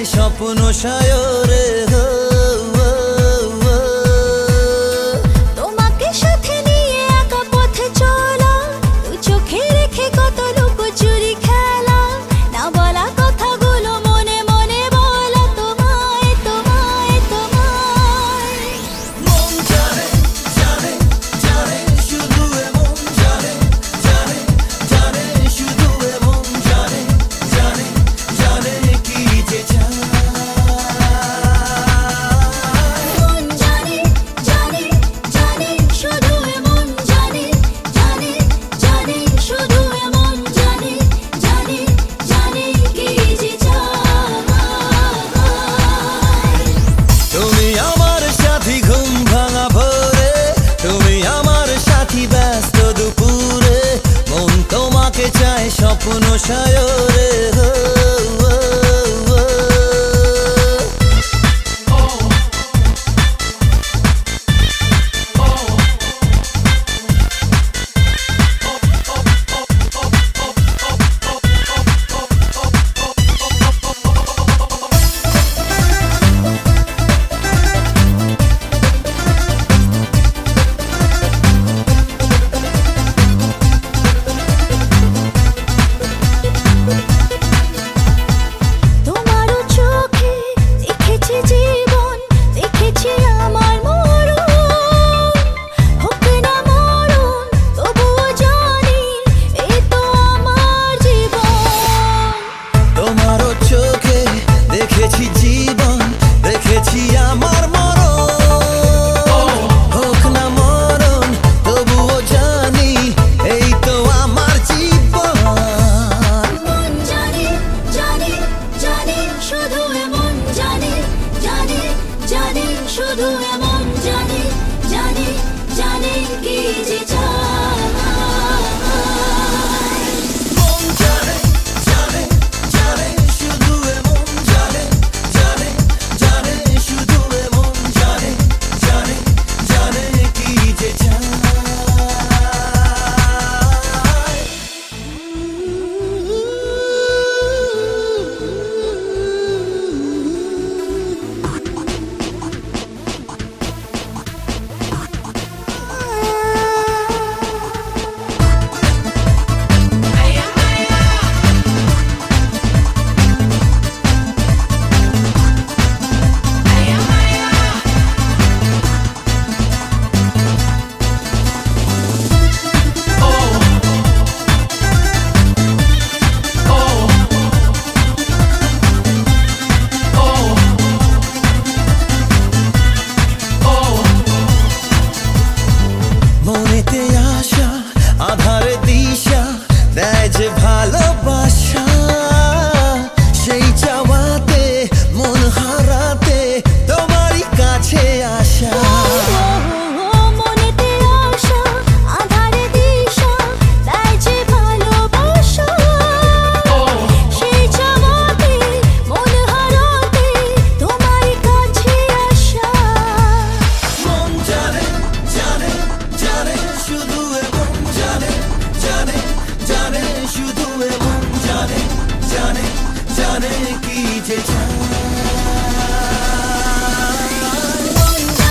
চায় স্বপ্ন সায়রে হো তোমাকে সাথে নিয়ে একা পথে চলা, দু চোখে রেখে কত লুকোচুরি খেলা, না বলা কথাগুলো মনে মনে বলা তোমায় তোমায় তোমায়। মন জানে জানে জানে শুধু এমন জানে জানে জানে শুধু এমন জানে জানে জানে কি যে চায়। মন জানে জানে জানে শুধু এমন জানে জানে জানে শুধু এমন জানে জানে জানে কি যে চায়। তুমি আমার সাথী ঘুম ভাঙা ভোরে, তুমি আমার সাথী ব্যস্ত দুপুরে, মন তোমাকে চায় স্বপ্ন সায়রে হো তোমারও চোখে দেখেছি জীবন, দেখেছি আমার মরণ, হোক না মরণ তবুও জানি এই তো আমার জীবন। তোমারও চোখে দেখেছি জীবন, দেখেছি আমার মরণ, হোক না মরণ তবুও জানি এই তো আমার জীবন। মন জানে জানে জানে শুধু এমন জানে জানে জানে শুধু এমন জানে জানে জানে কি যে চায়। মন জানে জানে জানে শুধু এমন জানে জানে জানে শুধু এমন জানে জানে জানে কি যে চায়। মনেতে আশা আধারে দিশা দেয় যে ভালোবাসা, সেই চাওয়াতে মন হারাতে তোমারই কাছে আসা। মনেতে আশা আধারে দিশা দেয় যে ভালোবাসা, সেই চাওয়াতে মন হারাতে তোমারই কাছে আসা। মন জানে জানে জানে শুধু এমন জানে জানে জানে শুধু এমন জানে জানে জানে কি যে চায়।